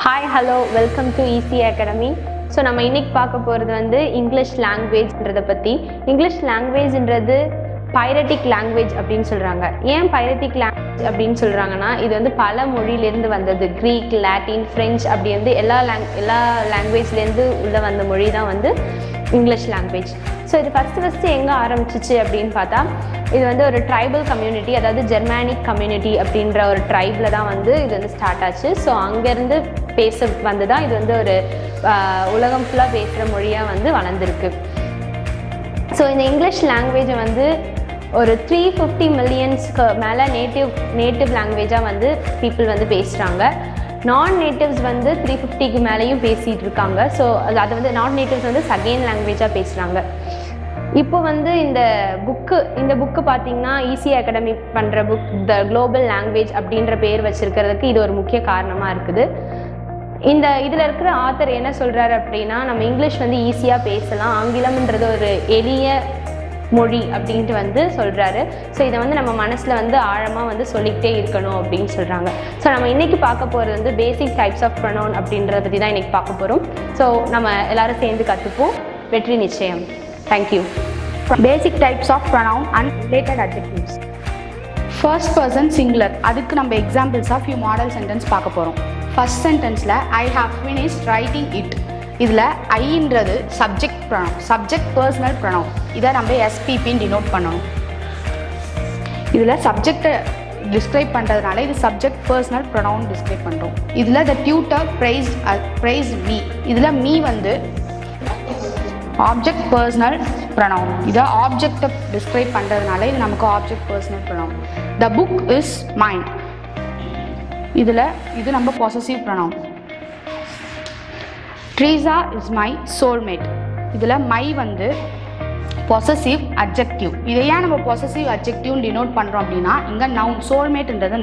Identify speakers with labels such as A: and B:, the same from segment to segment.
A: Hi, hello, welcome to EC Academy. So நம்ம இன்னைக்கு பார்க்க போகிறது வந்து இங்கிலீஷ் லாங்குவேஜ்ன்றதை பற்றி. இங்கிலீஷ் லாங்குவேஜ்ன்றது பைரட்டிக் லாங்குவேஜ் அப்படின்னு சொல்கிறாங்க. ஏன் பைரட்டிக் லாங்குவேஜ் அப்படின்னு சொல்கிறாங்கன்னா, இது வந்து பல மொழியிலேருந்து வந்தது. க்ரீக், லாட்டின், ஃப்ரெஞ்ச் அப்படி வந்து எல்லா லாங்குவேஜ்லேருந்து உள்ள வந்த மொழி தான் வந்து இங்கிலீஷ் லாங்குவேஜ். ஸோ இது ஃபஸ்ட்டு எங்கே ஆரம்பிச்சிச்சு அப்படின்னு பார்த்தா, இது வந்து ஒரு ட்ரைபல் கம்யூனிட்டி, அதாவது ஜெர்மானிக் கம்யூனிட்டி அப்படின்ற ஒரு ட்ரைபில் தான் வந்து இது வந்து ஸ்டார்ட் ஆச்சு. ஸோ அங்கேருந்து பேச வந்து தான் இது வந்து ஒரு உலகம் ஃபுல்லாக பேசுகிற மொழியாக வந்து வளர்ந்துருக்கு. ஸோ இந்த இங்கிலீஷ் லாங்குவேஜை வந்து ஒரு 350 மில்லியன்ஸ்க்கு மேலே நேட்டிவ் லாங்குவேஜாக வந்து பீப்புள் வந்து பேசுகிறாங்க. நான் நேட்டிவ்ஸ் வந்து 350க்கு மேலேயும் பேசிகிட்டு இருக்காங்க. ஸோ அதை வந்து நான் நேட்டிவ்ஸ் வந்து செகண்ட் லாங்குவேஜாக பேசுகிறாங்க. இப்போ வந்து இந்த புக்கு பார்த்தீங்கன்னா EC அகாடமி பண்ணுற புக் த குளோபல் லாங்குவேஜ் அப்படின்ற பேர் வச்சுருக்கிறதுக்கு இது ஒரு முக்கிய காரணமாக இருக்குது. இதில் இருக்கிற ஆத்தர் என்ன சொல்கிறாரு அப்படின்னா, நம்ம இங்கிலீஷ் வந்து ஈஸியாக பேசலாம், ஆங்கிலம்ன்றது ஒரு எளிய மொழி அப்படின்ட்டு வந்து சொல்கிறாரு. ஸோ இதை வந்து நம்ம மனசில் வந்து ஆழமாக வந்து சொல்லிக்கிட்டே இருக்கணும் அப்படின்னு சொல்கிறாங்க. ஸோ நம்ம இன்றைக்கி பார்க்க போகிறது வந்து பேசிக் டைப்ஸ் ஆஃப் ப்ரொனவுன் அப்படின்றத பற்றி தான் இன்றைக்கி பார்க்க போகிறோம். ஸோ நம்ம எல்லோரும் சேர்ந்து கற்றுப்போம். வெற்றி நிச்சயம். Thank you.
B: Basic types of pronoun and related adjectives. First person singular. அதுக்கு நம்ம examples of few model sentence பார்க்க போகிறோம். First sentenceல I have finished writing it. இதில் ஐன்றது subject pronoun, subject personal pronoun. இதை நம்ம SPPன்னு denote பண்ணணும். இதில் subject describe பண்ணுறதுனால இது subject personal pronoun describe பண்ணுறோம். இதில் the tutor praised me. இதில் me வந்து ஆப்ஜெக்ட் பர்சனல் ப்ரொனவுன். இதை ஆப்ஜெக்டை டிஸ்கிரைப் பண்ணுறதுனால இது நமக்கு object personal pronoun. The book is mind. இது நம்ம possessive pronoun. Treesa is my soulmate. இதில் மை வந்து பொசசிவ் அட்ஜெக்டிவ். இதை ஏன் நம்ம பொசசிவ் அட்ஜெக்டிவ்னு டினோட் பண்ணுறோம் அப்படின்னா, இங்கே நவுன், சோல்மேட்ன்றது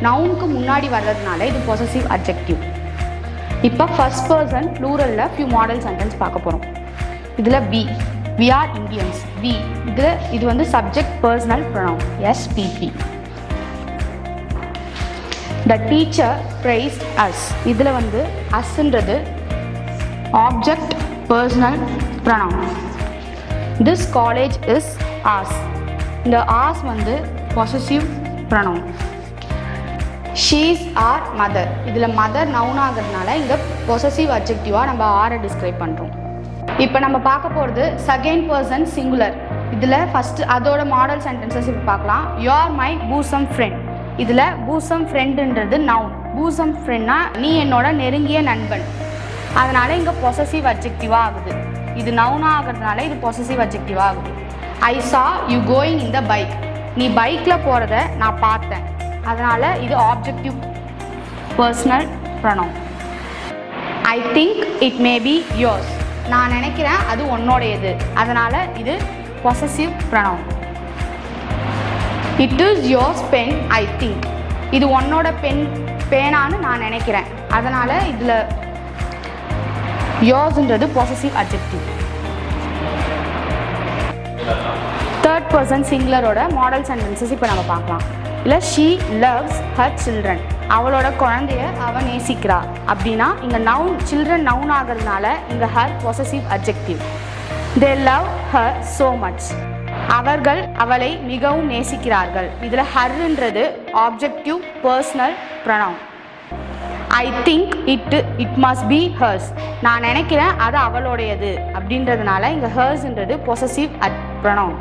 B: நவுனுக்கு முன்னாடி வர்றதுனால இது பொசசிவ் அட்ஜெக்டிவ். இப்போ ஃபர்ஸ்ட் பர்சன் ப்ளூரலில் ஃபியூ மாடல் சென்டென்ஸ் பார்க்க போகிறோம். இதில் we are Indians. இது வந்து subject personal pronoun, SPP. the teacher praised us. இதில் வந்து usன்றது object personal pronoun. this college is ours. இந்த ours வந்து possessive pronoun. she is our mother. இதில் மதர் நவுன் ஆகிறதுனால இங்கே பொசசிவ் அட்ஜெக்டிவாக நம்ம ஆரை டிஸ்கிரைப் பண்ணுறோம். இப்போ நம்ம பார்க்க போகிறது செகண்ட் பர்சன் சிங்குலர். இதில் ஃபஸ்ட்டு அதோட மாடல் சென்டென்சஸ் இப்போ பார்க்கலாம். You are my bosom friend. இதில் பூசம் ஃப்ரெண்டுன்றது நவுன். பூசம் ஃப்ரெண்ட்னா நீ என்னோட நெருங்கிய நண்பன். அதனால் இங்கே பொசசிவ் அட்ஜெக்டிவாக ஆகுது. இது நவுனாக ஆகிறதுனால இது பொசசிவ் அட்ஜெக்டிவாக ஆகுது. I saw you going in the bike. நீ பைக்கில் போகிறத நான் பார்த்தேன். அதனால் இது objective personal pronoun. I think it may be yours. நான் நினைக்கிறேன் அது உன்னோடையது. அதனால் இது possessive pronoun. It is yours pen I think. இது உன்னோட பேனான்னு நான் நினைக்கிறேன். அதனால் இதில் யோர்ஸ்ன்றது பொசசிவ் அட்ஜெக்டிவ். தேர்ட் பர்சன் சிங்குலரோட மாடல் சென்டென்சஸ் இப்போ நம்ம பார்க்கலாம். இல்லை ஷீ லவ்ஸ் ஹர் சில்ட்ரன். அவளோட குழந்தைய அவன் நேசிக்கிறா அப்படின்னா இங்கே நவுன், சில்ட்ரன் நவுன் ஆகிறதுனால இங்கே her possessive adjective. They love her so much. அவர்கள் அவளை மிகவும் நேசிக்கிறார்கள். இதில் ஹர்ன்றது objective personal pronoun. I think it must be hers. நான் நினைக்கிறேன் அது அவளுடையது அப்படின்றதுனால இங்கே ஹர்ஸ்ன்றது possessive pronoun.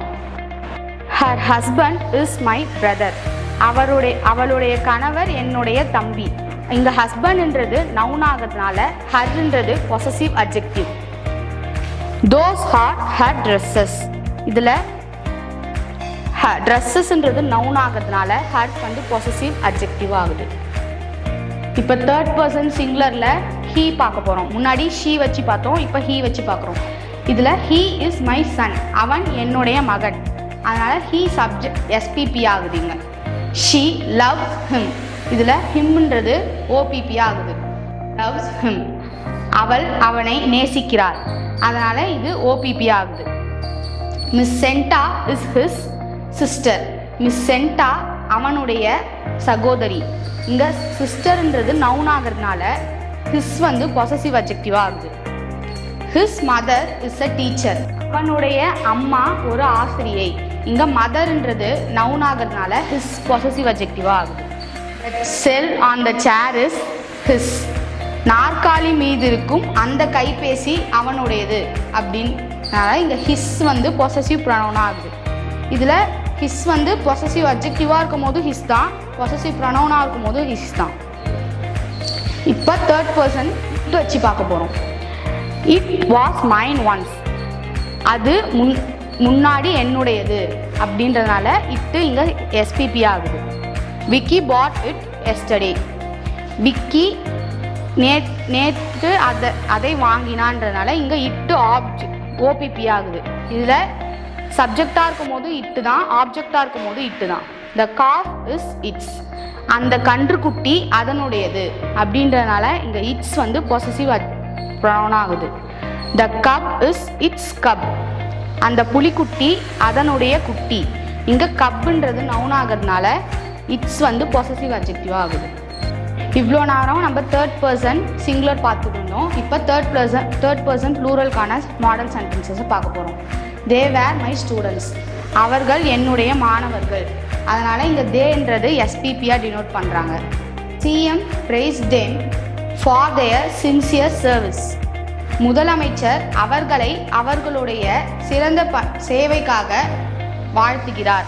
B: Her husband is my brother. அவளுடைய கணவர் என்னுடைய தம்பி. இங்கே ஹஸ்பண்ட்ன்றது நவுன் ஆகிறதுனால ஹர்ன்றது possessive adjective. Those are her dresses. இதில் ட்ரெஸ்ஸஸ்ன்றது நவுன் ஆகிறதுனால ஹர் வந்து பொசசிவ் அட்ஜெக்டிவ் ஆகுது. இப்போ தேர்ட் பர்சன் சிங்குலரில் ஹீ பார்க்க போகிறோம். முன்னாடி ஷீ வச்சு பார்த்தோம், இப்போ ஹீ வச்சு பார்க்குறோம். இதில் ஹீ இஸ் மை சன். அவன் என்னுடைய மகன். அதனால் ஹீ சப்ஜெக்ட் SPP ஆகுதுங்க. She loves him. இதில் ஹிம்ன்றது OPP ஆகுது. Loves him. அவள் அவனை நேசிக்கிறாள். அதனால் இது OPP ஆகுது. Miss Senta is his sister. Miss Senta அவனுடைய சகோதரி. இங்கே சிஸ்டர்ன்றது நவுன் ஆகிறதுனால ஹிஸ் வந்து பொசசிவ் அட்ஜெக்டிவாக ஆகுது. His mother is a teacher. அவனுடைய அம்மா ஒரு ஆசிரியை. இங்கே மதர்ன்றது நவுன் ஆகிறதுனால ஹிஸ் பொசசிவ் அட்ஜெக்டிவாக ஆகுது. Cell on the chair is his. நாற்காலி மீது இருக்கும் அந்த கைபேசி அவனுடையது அப்படின்னால இங்கே ஹிஸ் வந்து பொசசிவ் ப்ரொனவுன் ஆகுது. இதில் ஹிஸ் வந்து பொசசிவ் அட்ஜெக்டிவாக இருக்கும் போது ஹிஸ் தான், பொசசிவ் ப்ரொனவுனாக இருக்கும் போது ஹிஸ் தான். இப்போ தேர்ட் பர்சன் வச்சு பார்க்க போகிறோம். It was mine once. அது முன்னாடி என்னுடையது அப்படின்றதுனால இட்டு இங்கே எஸ்பிபி ஆகுது. Vicky bought it yesterday. Vicky நேற்று அதை வாங்கினான்றதுனால இங்கே இட்டு ஓபிபி ஆகுது. இதில் சப்ஜெக்டாக இருக்கும் போது இட்டு தான், ஆப்ஜெக்டாக இருக்கும் போது இட்டு தான். த காஃப் இஸ் இட்ஸ். அந்த கன்றுக்குட்டி அதனுடையது அப்படின்றதுனால இங்கே இட்ஸ் வந்து பொசசிவ் ப்ரொனவுன் ஆகுது. The cub is it's cup. அந்த புலிக்குட்டி அதனுடைய குட்டி. இங்கே கப்புன்றது நவுன் ஆகிறதுனால இட்ஸ் வந்து பொசசிவ் அட்ஜெக்டிவ் ஆகுது. இவ்வளோ நேரம் நம்ம தேர்ட் பர்சன் சிங்குலர் பார்த்துட்டு இருந்தோம். இப்போ தேர்ட் பர்சன் ப்ளூரலுக்கான மாடல் சென்டென்சஸை பார்க்க போகிறோம். They were my students. அவர்கள் என்னுடைய மாணவர்கள். அதனால் இங்கே தேன்றது எஸ்பிபியாக டினோட் பண்ணுறாங்க. CM praise them for their sincere service. முதலமைச்சர் அவர்களை அவர்களுடைய சிறந்த சேவைக்காக வாழ்த்துகிறார்.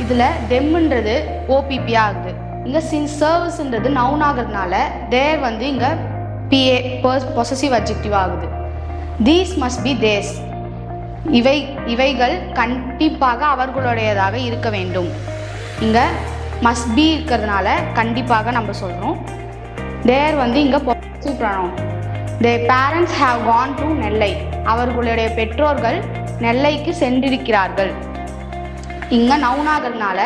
B: இதில் தெம்ன்றது ஓபிபி ஆகுது. இங்கே சர்வீஸ்ன்றது நவுன் ஆகிறதுனால தேர் வந்து இங்கே பிஏ பொசசிவ் அட்ஜெக்டிவ் ஆகுது. These must be theirs. இவைகள் கண்டிப்பாக அவர்களுடையதாக இருக்க வேண்டும். இங்கே மஸ்ட் பி இருக்கிறதுனால கண்டிப்பாக நம்ம சொல்கிறோம். தேர் வந்து இங்கே possessive pronoun. their parents have gone to நெல்லை. அவர்களுடைய பெற்றோர்கள் நெல்லைக்கு சென்றிருக்கிறார்கள். இங்கே நவுன் ஆகிறதுனால,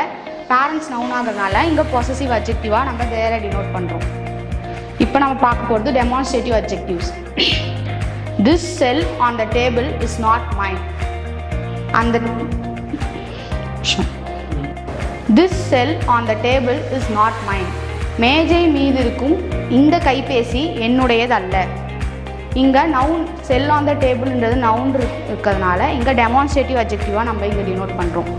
B: பேரண்ட்ஸ் நவுன் ஆகிறதுனால இங்கே பொசசிவ் அட்ஜெக்டிவாக நம்ம தேரை டினோட் பண்ணுறோம். இப்போ நம்ம பார்க்க போகிறது demonstrative adjectives. This cell on the table is not mine. This cell on the table is not mine. மேஜை மீது இருக்கும் இந்த கைபேசி என்னுடையதல்ல. இங்கே நவுன் செல் ஆன் த டேபிள்ன்றது நவுன் இருக்கிறதுனால இங்கே டெமான்ஸ்ட்ரேட்டிவ் அட்ஜெக்டிவாக நம்ம இங்கே டினோட் பண்ணுறோம்.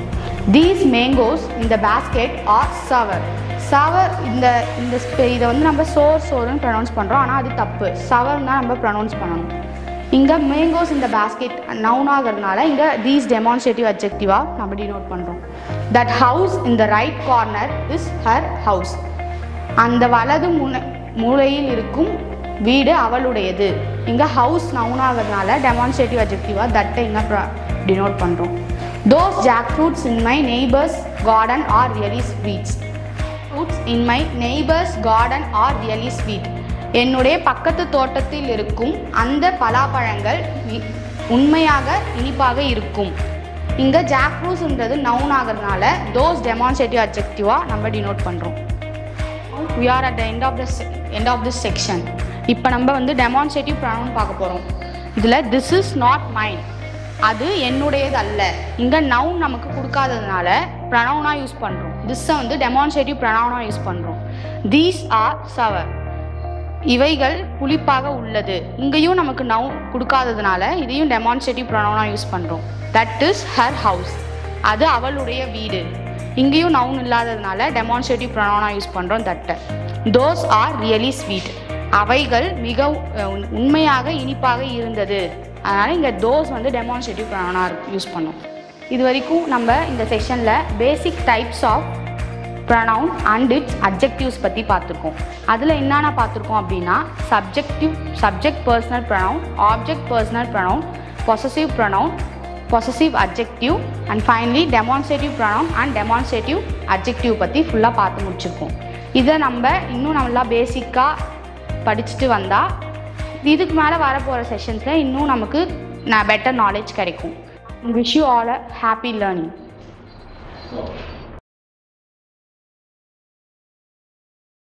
B: These mangoes in the basket are sour. Sour இதை வந்து நம்ம சோறுன்னு ப்ரொனவுன்ஸ் பண்ணுறோம், ஆனால் அது தப்பு. சவர்னு தான் நம்ம ப்ரொனவுன்ஸ் பண்ணணும். இங்கே மேங்கோஸ் இந்த பேஸ்கெட் நவுன் ஆகிறதுனால இங்கே தீஸ் டெமான்ஸ்ட்ரேட்டிவ் அட்ஜெக்டிவாக நம்ம டினோட் பண்ணுறோம். That house in the right corner is her house. அந்த வலது மூலையில் இருக்கும் வீடு அவளுடையது. இங்கே ஹவுஸ் நவுன் ஆகிறதுனால டெமான்ஸ்ட்ரேட்டிவ் அட்ஜெக்டிவாக தட்டை இங்கே டினோட் பண்ணுறோம். Those jack fruits in my neighbours garden are really sweets. Fruits in my neighbours garden are really sweet. என்னுடைய பக்கத்து தோட்டத்தில் இருக்கும் அந்த பலாப்பழங்கள் உண்மையாக இனிப்பாக இருக்கும். இங்கே ஜாக் ஃப்ரூட்ஸ்ன்றது நவுன் ஆகிறதுனால தோஸ் டெமான்ஸ்ட்ரேட்டிவ் அட்ஜெக்டிவாக நம்ம டினோட் பண்ணுறோம். We are at the end of this section. இப்போ நம்ம வந்து டெமான்ஸ்ட்ரேட்டிவ் ப்ரொனவுன் பார்க்க போகிறோம். இதில் திஸ் இஸ் நாட் மைன், அது என்னுடையது அல்ல. இங்கே நவுன் நமக்கு கொடுக்காததுனால ப்ரொனவுனாக யூஸ் பண்ணுறோம். திஸ்ஸை வந்து டெமான்ஸ்ட்ரேட்டிவ் ப்ரொனவுனாக யூஸ் பண்ணுறோம். These are sour. இவைகள் புளிப்பாக உள்ளது. இங்கேயும் நமக்கு நவுன் கொடுக்காததுனால இதையும் டெமான்ஸ்ட்ரேட்டிவ் ப்ரொனவுனாக யூஸ் பண்ணுறோம். That is her house. அது அவளுடைய வீடு. இங்கேயும் நவுன் இல்லாததுனால டெமான்ஸ்ட்ரேட்டிவ் ப்ரொனவுனாக யூஸ் பண்ணுறோம் தட்டை. Those are really sweet. அவைகள் மிக உண்மையாக இனிப்பாக இருந்தது. அதனால் இங்கே தோஸ் வந்து டெமான்ஸ்ட்ரேட்டிவ் ப்ரொனவுனாக யூஸ் பண்ணோம். இது வரைக்கும் நம்ம இந்த செஷனில் basic types of pronoun and its adjectives பற்றி பார்த்துருக்கோம். அதில் என்னென்ன பார்த்துருக்கோம் அப்படின்னா subject personal pronoun, object personal pronoun, possessive pronoun, possessive adjective and finally demonstrative pronoun and demonstrative adjective பற்றி ஃபுல்லாக பார்த்து முடிச்சிருக்கோம். இதை நம்ம இன்னும் நல்லா பேசிக்காக படிச்சுட்டு வந்தால் இதுக்கு மேலே வரப்போகிற செஷன்ஸில் இன்னும் நமக்கு பெட்டர் நாலேஜ் கிடைக்கும். Wish you all a happy learning.